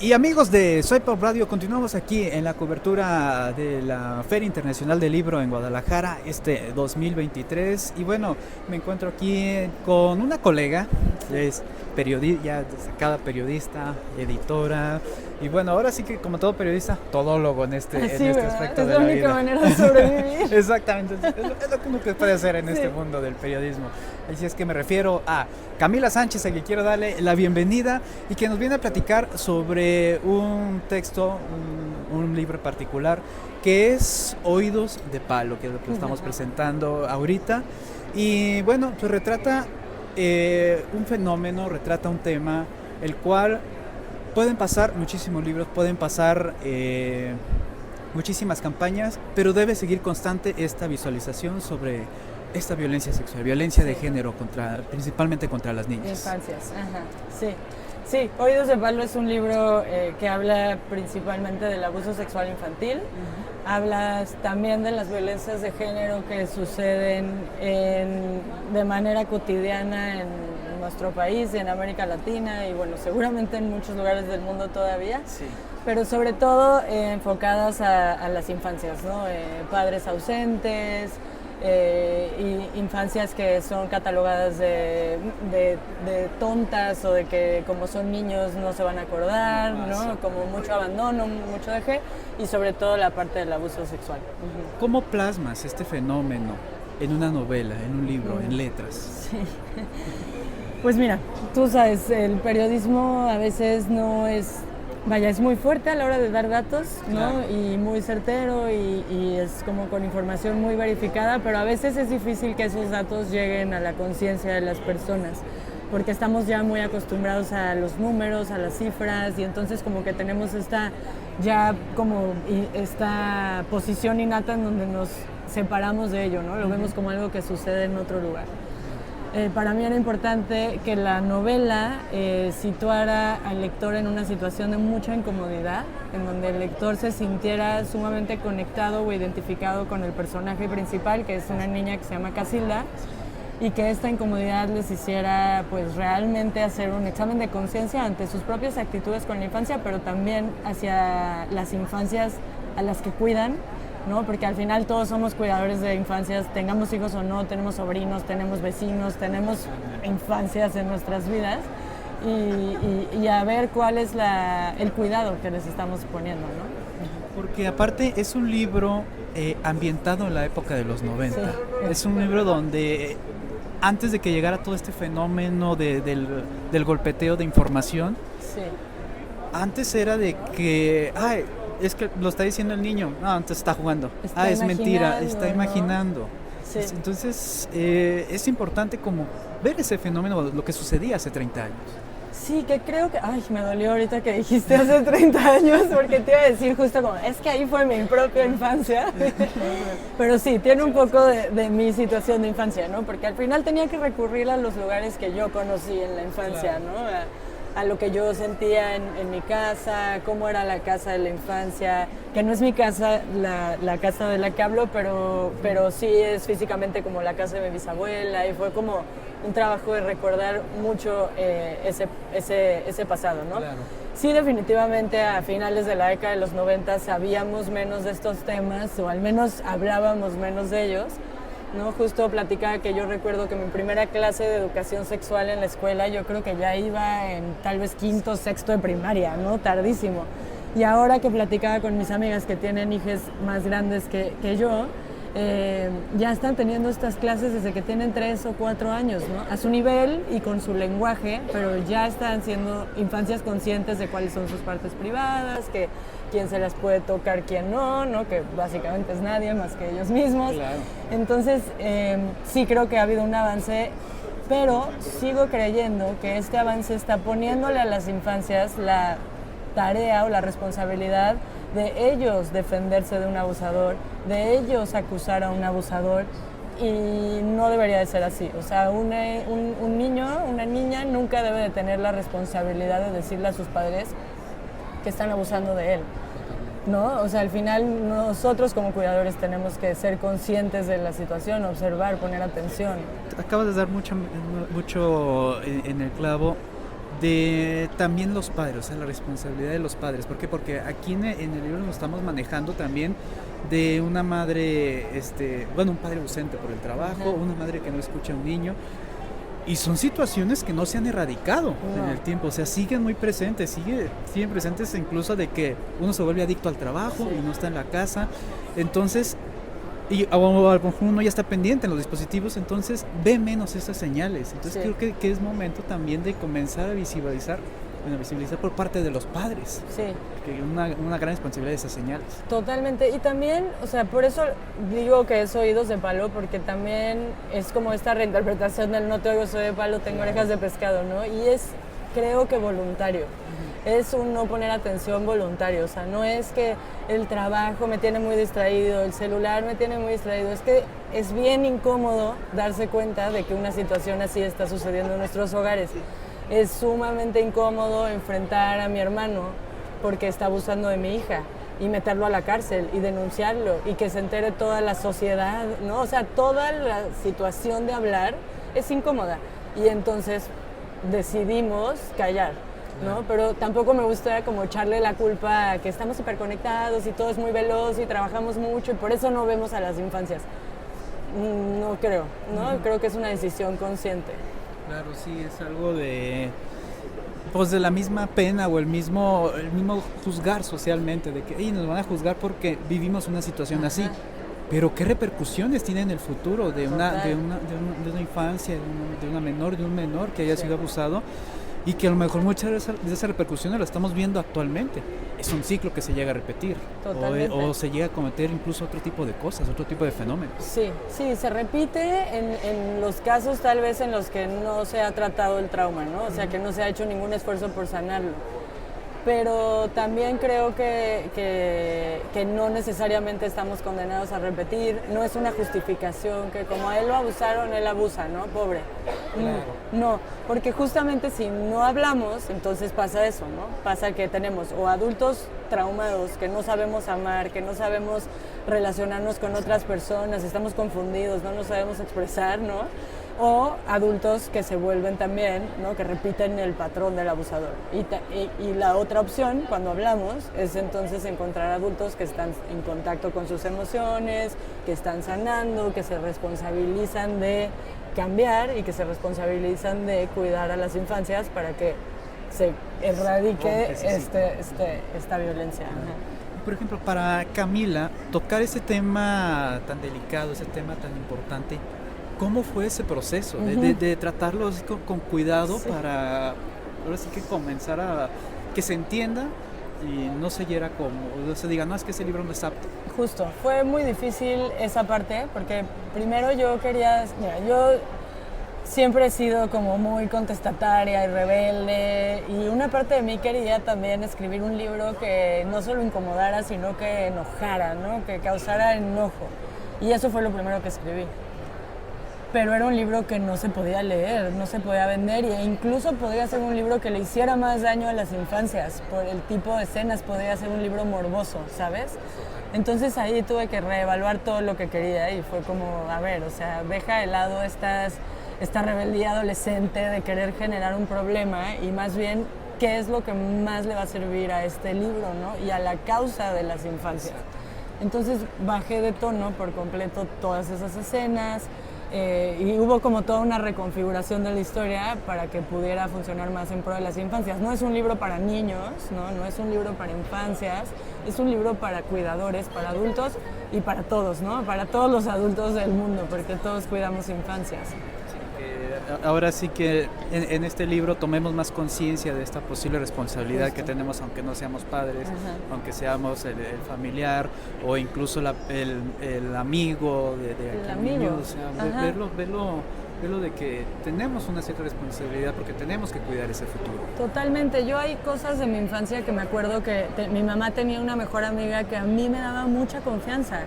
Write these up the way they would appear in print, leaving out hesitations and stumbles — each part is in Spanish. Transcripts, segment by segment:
Y amigos de Soy Pop Radio, continuamos aquí en la cobertura de la Feria Internacional del Libro en Guadalajara este 2023. Y bueno, me encuentro aquí con una colega, es periodista, ya destacada periodista, editora. Y bueno, ahora sí que como todo periodista, todólogo en este aspecto de la vida. Es la única manera de sobrevivir. Exactamente, es lo que uno puede hacer en este mundo del periodismo. Así es que me refiero a Camila Sánchez, a quien quiero darle la bienvenida y que nos viene a platicar sobre un texto, un libro particular que es Oídos de Palo, que es lo que estamos presentando ahorita. Y bueno, pues retrata un fenómeno, retrata un tema, el cual pueden pasar muchísimos libros, pueden pasar muchísimas campañas, pero debe seguir constante esta visualización sobre esta violencia sexual, violencia de género, principalmente contra las niñas. Infancias, ajá, sí. Sí, Oídos de Palo es un libro que habla principalmente del abuso sexual infantil. Habla también de las violencias de género que suceden de manera cotidiana en nuestro país y en América Latina y bueno, seguramente en muchos lugares del mundo todavía. Sí. Pero sobre todo enfocadas a las infancias, ¿no? Padres ausentes, y infancias que son catalogadas de tontas o de que como son niños no se van a acordar, ¿no? Como mucho abandono, mucho deje y sobre todo la parte del abuso sexual. ¿Cómo plasmas este fenómeno en una novela, en un libro, en letras? Sí. Pues mira, tú sabes, el periodismo a veces no es... Vaya, es muy fuerte a la hora de dar datos, ¿no? Claro. Y muy certero y es como con información muy verificada, pero a veces es difícil que esos datos lleguen a la conciencia de las personas, porque estamos ya muy acostumbrados a los números, a las cifras, y entonces como que tenemos esta posición innata en donde nos separamos de ello, ¿no? Lo vemos como algo que sucede en otro lugar. Para mí era importante que la novela situara al lector en una situación de mucha incomodidad, en donde el lector se sintiera sumamente conectado o identificado con el personaje principal, que es una niña que se llama Casilda, y que esta incomodidad les hiciera pues realmente hacer un examen de conciencia ante sus propias actitudes con la infancia, pero también hacia las infancias a las que cuidan, ¿no? Porque al final todos somos cuidadores de infancias, tengamos hijos o no, tenemos sobrinos, tenemos vecinos, tenemos infancias en nuestras vidas y a ver cuál es el cuidado que les estamos poniendo, ¿no? Porque aparte es un libro ambientado en la época de los 90. Sí. Es un libro donde antes de que llegara todo este fenómeno del golpeteo de información, sí. Antes era de que... es que lo está diciendo el niño, antes está jugando, es mentira, está imaginando. ¿No? Sí. Entonces es importante como ver ese fenómeno, lo que sucedía hace 30 años. Sí, que creo que, me dolió ahorita que dijiste hace 30 años, porque te iba a decir justo como, es que ahí fue mi propia infancia, pero sí, tiene un poco de mi situación de infancia, ¿no? Porque al final tenía que recurrir a los lugares que yo conocí en la infancia, claro. ¿No? A lo que yo sentía en mi casa, cómo era la casa de la infancia, que no es mi casa, la casa de la que hablo, pero sí es físicamente como la casa de mi bisabuela y fue como un trabajo de recordar mucho ese pasado, ¿no? Claro. Sí, definitivamente a finales de la década de los 90 sabíamos menos de estos temas o al menos hablábamos menos de ellos. ¿No? Justo platicaba que yo recuerdo que mi primera clase de educación sexual en la escuela yo creo que ya iba en tal vez quinto, sexto de primaria, ¿no? Tardísimo. Y ahora que platicaba con mis amigas que tienen hijas más grandes que yo, ya están teniendo estas clases desde que tienen 3 o 4 años, ¿no? A su nivel y con su lenguaje, pero ya están siendo infancias conscientes de cuáles son sus partes privadas, que quién se las puede tocar, quién no, ¿no? Que básicamente es nadie más que ellos mismos. Claro. Entonces, sí creo que ha habido un avance, pero sigo creyendo que este avance está poniéndole a las infancias la tarea o la responsabilidad de ellos defenderse de un abusador, de ellos acusar a un abusador, y no debería de ser así. O sea, un niño, una niña nunca debe de tener la responsabilidad de decirle a sus padres que están abusando de él, ¿no? O sea, al final nosotros como cuidadores tenemos que ser conscientes de la situación, observar, poner atención. Acabas de dar mucho en el clavo de también los padres, o sea, la responsabilidad de los padres. ¿Por qué? Porque aquí en el libro nos estamos manejando también de una madre, un padre ausente por el trabajo, una madre que no escucha a un niño. Y son situaciones que no se han erradicado en el tiempo, o sea, siguen muy presentes, siguen presentes incluso de que uno se vuelve adicto al trabajo y no está en la casa. Entonces, y a lo mejor uno ya está pendiente en los dispositivos, entonces ve menos esas señales. Entonces creo que es momento también de comenzar a visibilizar por parte de los padres. Sí. Que una gran responsabilidad de esas señales. Totalmente. Y también, o sea, por eso digo que es oídos de palo, porque también es como esta reinterpretación del no te oigo, soy de palo, tengo orejas de pescado, ¿no? Y es, creo que voluntario. Es un no poner atención voluntario, o sea, no es que el trabajo me tiene muy distraído, el celular me tiene muy distraído, es que es bien incómodo darse cuenta de que una situación así está sucediendo en nuestros hogares. Es sumamente incómodo enfrentar a mi hermano porque está abusando de mi hija y meterlo a la cárcel y denunciarlo y que se entere toda la sociedad, ¿no? O sea, toda la situación de hablar es incómoda y entonces decidimos callar, ¿no? Pero tampoco me gusta como echarle la culpa a que estamos hiperconectados y todo es muy veloz y trabajamos mucho y por eso no vemos a las infancias. No creo, ¿no? Creo que es una decisión consciente. Claro, sí, es algo de la misma pena o el mismo juzgar socialmente, de que nos van a juzgar porque vivimos una situación así. Pero ¿qué repercusiones tiene en el futuro de una infancia, de una menor, de un menor que haya sido abusado? Y que a lo mejor muchas de esas repercusiones las estamos viendo actualmente. Es un ciclo que se llega a repetir. O se llega a cometer incluso otro tipo de cosas, otro tipo de fenómenos. Sí, se repite en los casos tal vez en los que no se ha tratado el trauma, ¿no? O sea, que no se ha hecho ningún esfuerzo por sanarlo. Pero también creo que no necesariamente estamos condenados a repetir, no es una justificación que como a él lo abusaron, él abusa, ¿no? Pobre. Claro. No, porque justamente si no hablamos, entonces pasa eso, ¿no? Pasa que tenemos o adultos traumados, que no sabemos amar, que no sabemos relacionarnos con otras personas, estamos confundidos, no nos sabemos expresar, ¿no? O adultos que se vuelven también, ¿no? Que repiten el patrón del abusador. Y la otra opción, cuando hablamos, es entonces encontrar adultos que están en contacto con sus emociones, que están sanando, que se responsabilizan de cambiar y que se responsabilizan de cuidar a las infancias para que se erradique esta violencia. Por ejemplo, para Camila, tocar ese tema tan delicado, ese tema tan importante, ¿cómo fue ese proceso de tratarlo así con cuidado para ahora sí que comenzar a que se entienda y no se hiera como, no se diga, no, es que ese libro no es apto? Justo, fue muy difícil esa parte porque primero yo siempre he sido como muy contestataria y rebelde y una parte de mí quería también escribir un libro que no solo incomodara, sino que enojara, ¿no? Que causara enojo. Y eso fue lo primero que escribí. Pero era un libro que no se podía leer, no se podía vender e incluso podría ser un libro que le hiciera más daño a las infancias por el tipo de escenas, podría ser un libro morboso, ¿sabes? Entonces ahí tuve que reevaluar todo lo que quería y fue como, a ver, o sea, deja de lado esta rebeldía adolescente de querer generar un problema y más bien qué es lo que más le va a servir a este libro, ¿no? Y a la causa de las infancias. Entonces bajé de tono por completo todas esas escenas. Y hubo como toda una reconfiguración de la historia para que pudiera funcionar más en pro de las infancias. No es un libro para niños, no es un libro para infancias, es un libro para cuidadores, para adultos y para todos, ¿no? Para todos los adultos del mundo, porque todos cuidamos infancias. Ahora sí que en este libro tomemos más conciencia de esta posible responsabilidad que tenemos, aunque no seamos padres, aunque seamos el familiar o incluso el amigo de aquel niño, o sea, verlo de que tenemos una cierta responsabilidad porque tenemos que cuidar ese futuro. Totalmente, yo hay cosas de mi infancia que me acuerdo que mi mamá tenía una mejor amiga que a mí me daba mucha confianza.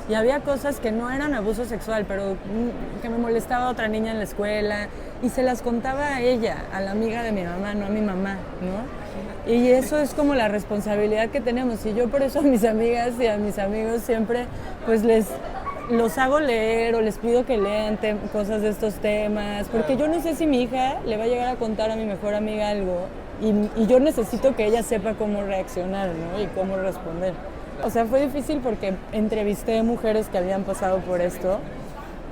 Y había cosas que no eran abuso sexual, pero que me molestaba a otra niña en la escuela y se las contaba a ella, a la amiga de mi mamá, no a mi mamá, ¿no? Y eso es como la responsabilidad que tenemos y yo por eso a mis amigas y a mis amigos siempre pues les los hago leer o les pido que lean cosas de estos temas, porque yo no sé si mi hija le va a llegar a contar a mi mejor amiga algo y yo necesito que ella sepa cómo reaccionar, ¿no? Y cómo responder. O sea, fue difícil porque entrevisté mujeres que habían pasado por esto.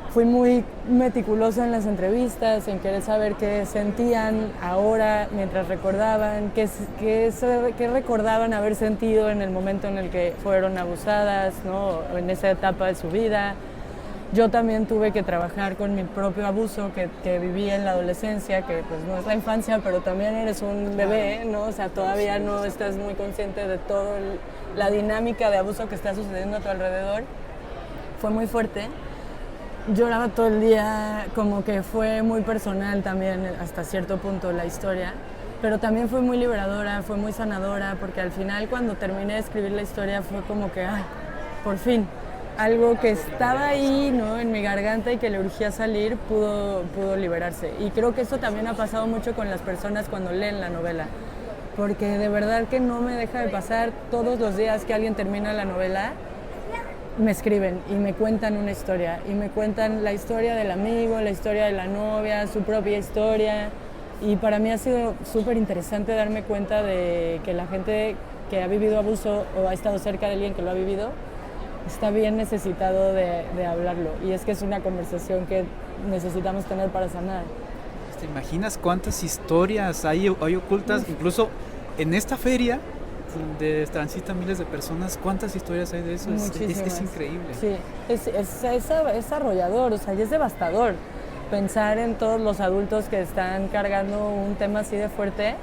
Fui muy meticulosa en las entrevistas, en querer saber qué sentían ahora mientras recordaban, qué recordaban haber sentido en el momento en el que fueron abusadas, ¿no? O en esa etapa de su vida. Yo también tuve que trabajar con mi propio abuso que viví en la adolescencia, que pues no es la infancia, pero también eres un bebé, ¿no? O sea, todavía no estás muy consciente de toda la dinámica de abuso que está sucediendo a tu alrededor. Fue muy fuerte. Lloraba todo el día, como que fue muy personal también hasta cierto punto la historia, pero también fue muy liberadora, fue muy sanadora, porque al final cuando terminé de escribir la historia fue como que, por fin, algo que estaba ahí, ¿no? En mi garganta y que le urgía salir pudo liberarse. Y creo que eso también ha pasado mucho con las personas cuando leen la novela, porque de verdad que no me deja de pasar todos los días que alguien termina la novela. Me escriben y me cuentan una historia, y me cuentan la historia del amigo, la historia de la novia, su propia historia, y para mí ha sido súper interesante darme cuenta de que la gente que ha vivido abuso o ha estado cerca de alguien que lo ha vivido está bien necesitado de hablarlo, y es que es una conversación que necesitamos tener para sanar. ¿Te imaginas cuántas historias hay ocultas, incluso en esta feria? De transitan miles de personas, ¿cuántas historias hay de eso? Es increíble. Sí, es arrollador, o sea, y es devastador pensar en todos los adultos que están cargando un tema así de fuerte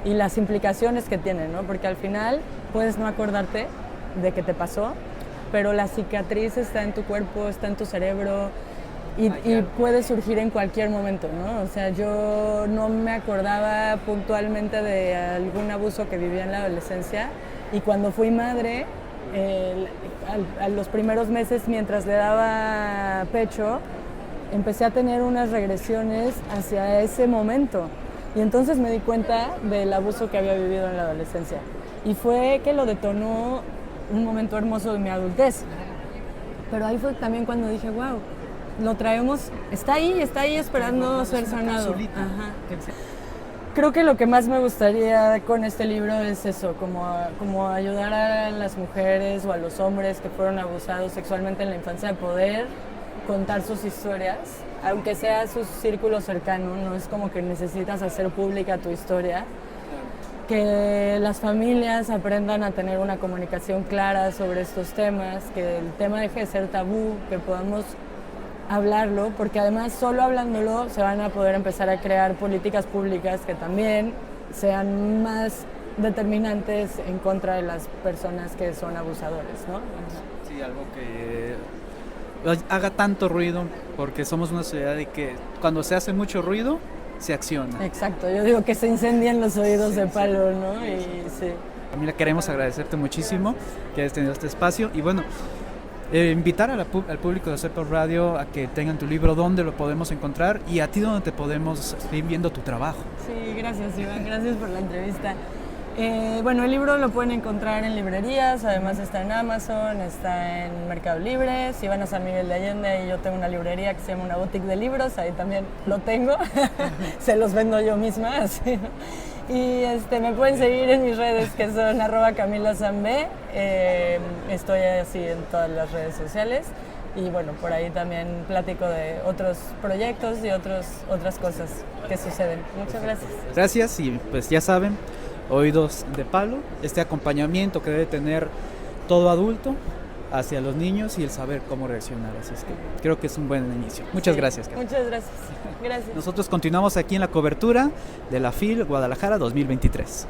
y las implicaciones que tiene, ¿no? Porque al final puedes no acordarte de que te pasó, pero la cicatriz está en tu cuerpo, está en tu cerebro, y puede surgir en cualquier momento, ¿no? O sea, yo no me acordaba puntualmente de algún abuso que vivía en la adolescencia, y cuando fui madre, a los primeros meses mientras le daba pecho, empecé a tener unas regresiones hacia ese momento, y entonces me di cuenta del abuso que había vivido en la adolescencia, y fue que lo detonó un momento hermoso de mi adultez. Pero ahí fue también cuando dije, wow, lo traemos, está ahí esperando ser sanado. Ajá. Creo que lo que más me gustaría con este libro es eso, como ayudar a las mujeres o a los hombres que fueron abusados sexualmente en la infancia a poder contar sus historias, aunque sea su círculo cercano, no es como que necesitas hacer pública tu historia. Que las familias aprendan a tener una comunicación clara sobre estos temas, que el tema deje de ser tabú, que podamos hablarlo, porque además solo hablándolo se van a poder empezar a crear políticas públicas que también sean más determinantes en contra de las personas que son abusadores, ¿no? Sí, algo que haga tanto ruido, porque somos una sociedad de que cuando se hace mucho ruido se acciona. Exacto, yo digo que se incendian los oídos de palo, ¿no? Y sí. Camila, queremos agradecerte muchísimo que hayas tenido este espacio, y bueno, invitar al público de Hacer Radio a que tengan tu libro, dónde lo podemos encontrar, y a ti dónde te podemos seguir viendo tu trabajo. Sí, gracias Iván, gracias por la entrevista. Bueno, el libro lo pueden encontrar en librerías, además está en Amazon, está en Mercado Libre. Si van a San Miguel de Allende, y yo tengo una librería que se llama Una Boutique de Libros, ahí también lo tengo, se los vendo yo misma, así. Y me pueden seguir en mis redes, que son @CamilaSanB. Estoy así en todas las redes sociales, y bueno, por ahí también platico de otros proyectos y otras cosas que suceden. Muchas gracias. Gracias, y pues ya saben, Oídos de Palo, este acompañamiento que debe tener todo adulto hacia los niños y el saber cómo reaccionar. Así es que creo que es un buen inicio. Muchas gracias, Carmen. Muchas gracias. Gracias. Nosotros continuamos aquí en la cobertura de la FIL Guadalajara 2023.